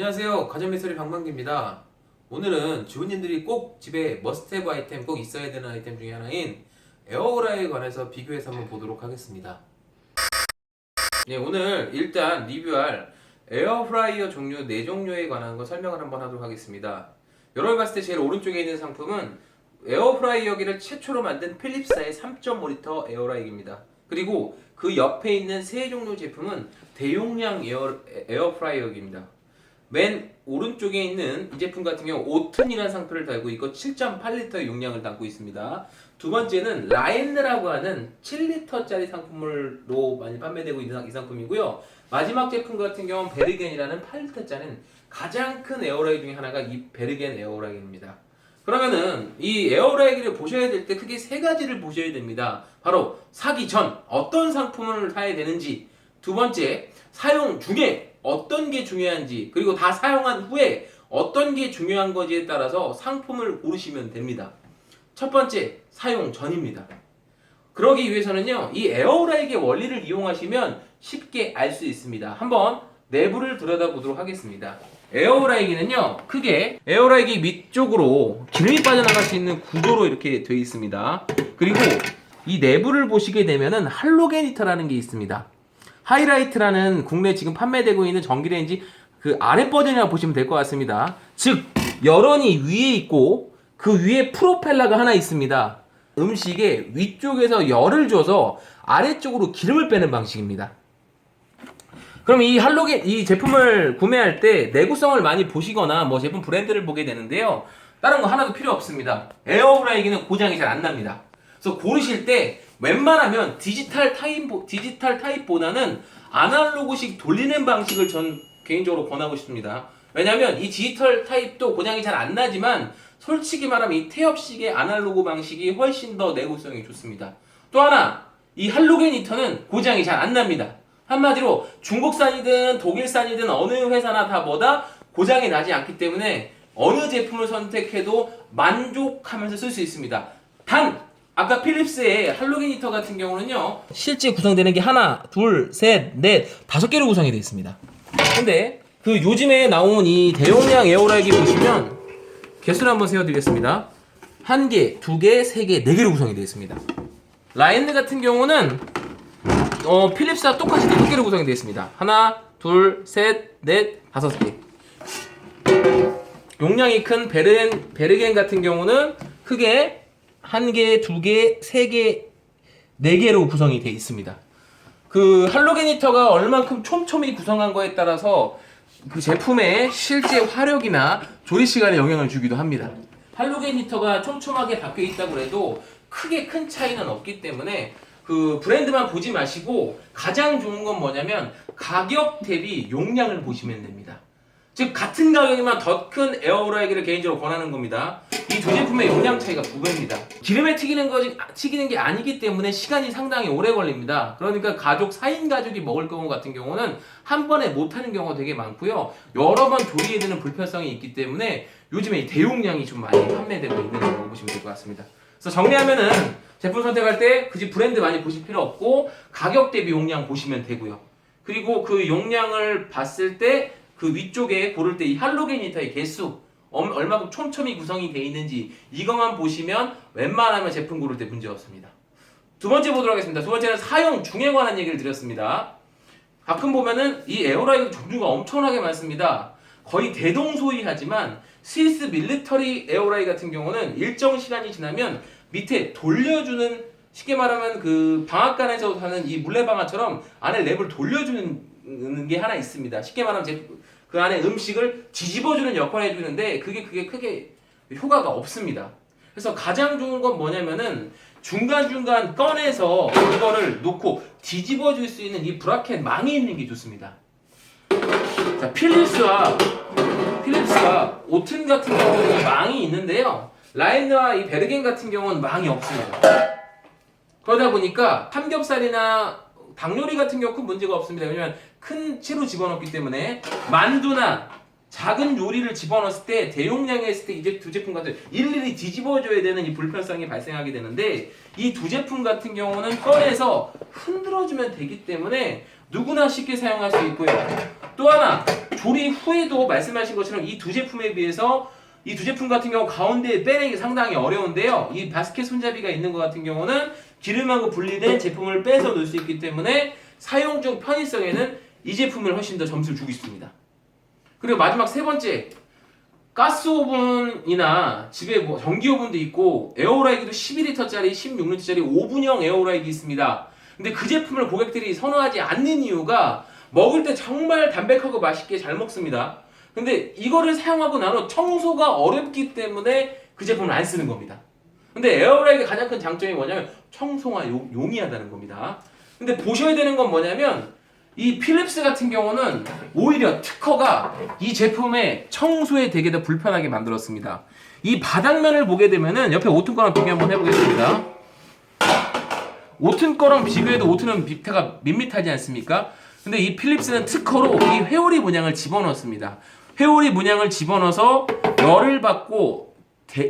안녕하세요. 가전미스터리 방망기입니다. 오늘은 주부님들이 꼭 집에 머스트헤브 아이템, 꼭 있어야 되는 아이템 중에 하나인 에어프라이어에 관해서 비교해서 한번 보도록 하겠습니다. 네, 오늘 일단 리뷰할 에어프라이어 종류 4종류에 관한 거 설명을 한번 하도록 하겠습니다. 여러분이 봤을 때 제일 오른쪽에 있는 상품은 에어프라이어기를 최초로 만든 필립스의 3.5L 에어라이기입니다. 그리고 그 옆에 있는 세 종류 제품은 대용량 에어프라이어기입니다. 맨 오른쪽에 있는 이 제품 같은 경우 오튼이라는 상표를 달고 있고 7.8L의 용량을 담고 있습니다. 두 번째는 라엔느라고 하는 7L짜리 상품으로 많이 판매되고 있는 이 상품이고요. 마지막 제품 같은 경우는 베르겐이라는 8L짜리 가장 큰 에어라이 중에 하나가 이 베르겐 에어라이입니다. 그러면은 이 에어라이기를 보셔야 될 때 크게 세 가지를 보셔야 됩니다. 바로 사기 전 어떤 상품을 사야 되는지, 두 번째 사용 중에 어떤 게 중요한지, 그리고 다 사용한 후에 어떤 게 중요한 건지에 따라서 상품을 고르시면 됩니다. 첫 번째, 사용 전입니다. 그러기 위해서는요, 이 에어라이기의 원리를 이용하시면 쉽게 알 수 있습니다. 한번 내부를 들여다보도록 하겠습니다. 에어라이기는요, 크게 에어라이기 위쪽으로 기름이 빠져나갈 수 있는 구조로 이렇게 되어 있습니다. 그리고 이 내부를 보시게 되면은 할로겐 히터라는 게 있습니다. 하이라이트라는 국내 지금 판매되고 있는 전기레인지 그 아래 버전이라고 보시면 될 것 같습니다. 즉 열원이 위에 있고 그 위에 프로펠러가 하나 있습니다. 음식에 위쪽에서 열을 줘서 아래쪽으로 기름을 빼는 방식입니다. 그럼 이 할로겐 이 제품을 구매할 때 내구성을 많이 보시거나 뭐 제품 브랜드를 보게 되는데요. 다른 거 하나도 필요 없습니다. 에어프라이기는 고장이 잘 안 납니다. 그래서 고르실 때 웬만하면 디지털 타입보다는 아날로그식 돌리는 방식을 전 개인적으로 권하고 싶습니다. 왜냐하면 이 디지털 타입도 고장이 잘 안 나지만 솔직히 말하면 이 태엽식의 아날로그 방식이 훨씬 더 내구성이 좋습니다. 또 하나, 이 할로겐 히터는 고장이 잘 안 납니다. 한마디로 중국산이든 독일산이든 어느 회사나 다 뭐다 고장이 나지 않기 때문에 어느 제품을 선택해도 만족하면서 쓸 수 있습니다. 단 아까 필립스의 할로겐 히터 같은 경우는요, 실제 구성되는 게 하나, 둘, 셋, 넷, 5개로 구성이 되어 있습니다. 근데 그 요즘에 나온 이 대용량 에어라이기 보시면 개수를 한번 세워드리겠습니다. 1개, 2개, 3개, 4개로 구성이 되어 있습니다. 라엔느 같은 경우는 필립스와 똑같이 5개로 구성이 되어 있습니다. 하나, 둘, 셋, 넷, 5개. 용량이 큰 베르겐 같은 경우는 크게 1개, 2개, 3개, 4개로 구성이 되어 있습니다. 그 할로겐 히터가 얼만큼 촘촘히 구성한 거에 따라서 그 제품의 실제 화력이나 조리 시간에 영향을 주기도 합니다. 할로겐 히터가 촘촘하게 박혀 있다고 해도 크게 큰 차이는 없기 때문에 그 브랜드만 보지 마시고 가장 좋은 건 뭐냐면 가격 대비 용량을 보시면 됩니다. 즉 같은 가격이면 더 큰 에어프라이기를 개인적으로 권하는 겁니다. 이 두 제품의 용량 차이가 2배입니다. 기름에 튀기는 게 아니기 때문에 시간이 상당히 오래 걸립니다. 그러니까 4인 가족이 먹을 경우 같은 경우는 한 번에 못하는 경우가 되게 많고요. 여러 번 조리해야 되는 불편성이 있기 때문에 요즘에 대용량이 좀 많이 판매되고 있는 거라고 보시면 될 것 같습니다. 그래서 정리하면은 제품 선택할 때 굳이 브랜드 많이 보실 필요 없고 가격 대비 용량 보시면 되고요. 그리고 그 용량을 봤을 때 그 위쪽에 고를 때 이 할로겐 히터의 개수 얼마큼 촘촘히 구성이 되어 있는지 이것만 보시면 웬만하면 제품 고를 때 문제 없습니다. 두 번째 보도록 하겠습니다. 두 번째는 사용 중에 관한 얘기를 드렸습니다. 가끔 보면은 이 에어라이기 종류가 엄청나게 많습니다. 거의 대동소이하지만 스위스 밀리터리 에어라이 같은 경우는 일정 시간이 지나면 밑에 돌려주는, 쉽게 말하면 그 방앗간에서 하는 이 물레방아처럼 안에 랩을 돌려주는 게 하나 있습니다. 쉽게 말하면 그 안에 음식을 뒤집어주는 역할을 해주는데 그게 크게 효과가 없습니다. 그래서 가장 좋은 건 뭐냐면은 중간중간 꺼내서 이거를 놓고 뒤집어줄 수 있는 이 브라켓 망이 있는 게 좋습니다. 자, 필립스와 오튼 같은 경우는 망이 있는데요. 라엔느와 이 베르겐 같은 경우는 망이 없습니다. 그러다 보니까 삼겹살이나 닭요리 같은 경우 큰 문제가 없습니다. 왜냐면 큰 채로 집어넣기 때문에 만두나 작은 요리를 집어넣었을 때 대용량에 했을 때 이제 두 제품 같은 일일이 뒤집어줘야 되는 이 불편성이 발생하게 되는데 이 두 제품 같은 경우는 꺼내서 흔들어주면 되기 때문에 누구나 쉽게 사용할 수 있고요. 또 하나, 조리 후에도 말씀하신 것처럼 이 두 제품에 비해서 이 두 제품 같은 경우 가운데에 빼내기 상당히 어려운데요. 이 바스켓 손잡이가 있는 것 같은 경우는 기름하고 분리된 제품을 빼서 넣을 수 있기 때문에 사용 중 편의성에는 이 제품을 훨씬 더 점수를 주고 있습니다. 그리고 마지막 세 번째, 가스 오븐이나 집에 뭐 전기 오븐도 있고 에어프라이기도 12리터짜리, 16리터짜리 오븐형 에어프라이기 있습니다. 근데 그 제품을 고객들이 선호하지 않는 이유가 먹을 때 정말 담백하고 맛있게 잘 먹습니다. 근데 이거를 사용하고 나서 청소가 어렵기 때문에 그 제품을 안 쓰는 겁니다. 근데 에어프라이기의 가장 큰 장점이 뭐냐면 청소가 용이하다는 겁니다. 근데 보셔야 되는 건 뭐냐면 이 필립스 같은 경우는 오히려 특허가 이 제품의 청소에 되게 더 불편하게 만들었습니다. 이 바닥면을 보게 되면은 옆에 오튼 거랑 비교 한번 해보겠습니다. 오튼 거랑 비교해도 오튼은 밑에가 밋밋하지 않습니까? 근데 이 필립스는 특허로 이 회오리 문양을 집어넣습니다. 회오리 문양을 집어넣어서 열을 받고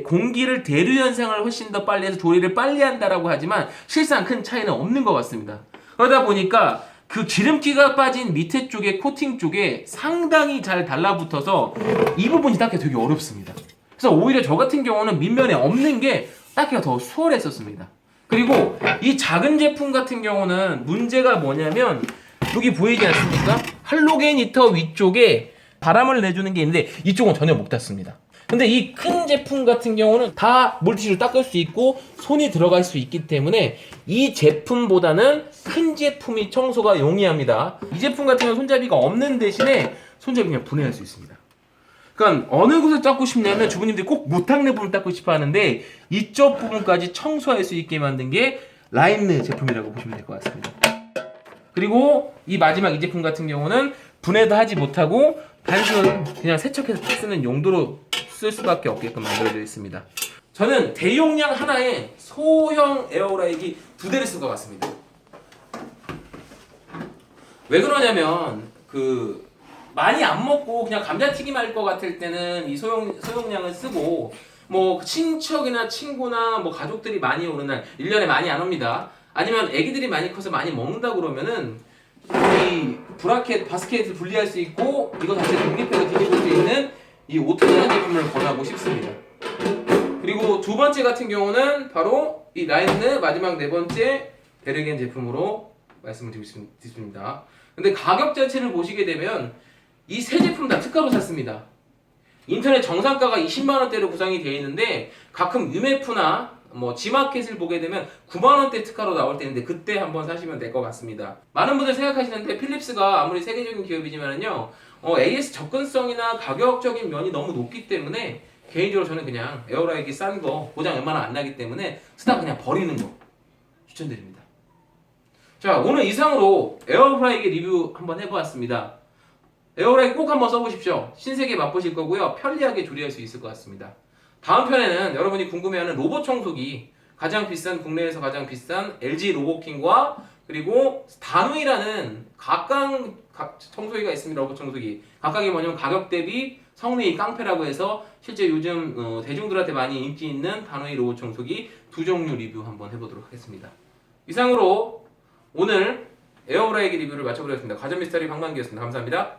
공기를 대류 현상을 훨씬 더 빨리 해서 조리를 빨리 한다라고 하지만 실상 큰 차이는 없는 것 같습니다. 그러다 보니까 그 기름기가 빠진 밑에 쪽에 코팅 쪽에 상당히 잘 달라붙어서 이 부분이 닦기가 되게 어렵습니다. 그래서 오히려 저 같은 경우는 밑면에 없는 게 닦기가 더 수월했었습니다. 그리고 이 작은 제품 같은 경우는 문제가 뭐냐면 여기 보이지 않습니까? 할로겐 히터 위쪽에 바람을 내주는 게 있는데 이쪽은 전혀 못 닿습니다. 근데 이 큰 제품 같은 경우는 다 물티슈로 닦을 수 있고 손이 들어갈 수 있기 때문에 이 제품보다는 큰 제품이 청소가 용이합니다. 이 제품 같은 경우는 손잡이가 없는 대신에 손잡이 그냥 분해할 수 있습니다. 그러니까 어느 곳을 닦고 싶냐면 주부님들이 꼭 못닦는 부분을 닦고 싶어 하는데 이쪽 부분까지 청소할 수 있게 만든 게 라임느 제품이라고 보시면 될 것 같습니다. 그리고 이 마지막 이 제품 같은 경우는 분해도 하지 못하고 단순 그냥 세척해서 쓰는 용도로 쓸 수밖에 없게끔 만들어져 있습니다. 저는 대용량 하나에 소형 에어프라이기 2대를 쓴 것 같습니다. 왜 그러냐면 많이 안 먹고 그냥 감자튀김 할 것 같을 때는 이 소용량을 쓰고 뭐 친척이나 친구나 뭐 가족들이 많이 오는 날 1년에 많이 안 옵니다. 아니면 애기들이 많이 커서 많이 먹는다 그러면은 이 브라켓, 바스켓을 분리할 수 있고 이거 자체 독립해서 뒤집을 수 있는 이 오튼이라는 제품을 권하고 싶습니다. 그리고 두 번째 같은 경우는 바로 이 라임느 마지막 네 번째 베르겐 제품으로 말씀을 드리고 싶습니다. 근데 가격 자체를 보시게 되면 이 세 제품 다 특가로 샀습니다. 인터넷 정상가가 20만원대로 구성이 되어 있는데 가끔 유메프나 뭐 지마켓을 보게 되면 9만원대 특가로 나올 때 있는데 그때 한번 사시면 될 것 같습니다. 많은 분들 생각하시는데 필립스가 아무리 세계적인 기업이지만요 AS 접근성이나 가격적인 면이 너무 높기 때문에 개인적으로 저는 그냥 에어프라이기 싼 거 고장 웬만하면 안 나기 때문에 쓰다 그냥 버리는 거 추천드립니다. 자, 오늘 이상으로 에어프라이기 리뷰 한번 해보았습니다. 에어프라이기 꼭 한번 써보십시오. 신세계 맛보실 거고요. 편리하게 조리할 수 있을 것 같습니다. 다음 편에는 여러분이 궁금해하는 로봇 청소기 국내에서 가장 비싼 LG 로보킹과 그리고 다누이라는 각각 청소기가 있습니다. 로봇 청소기. 각각이 뭐냐면 가격 대비 성능이 깡패라고 해서 실제 요즘 대중들한테 많이 인기 있는 다누이 로봇 청소기 두 종류 리뷰 한번 해보도록 하겠습니다. 이상으로 오늘 에어프라이기 리뷰를 마쳐보겠습니다. 가전 미스터리 방망기였습니다. 감사합니다.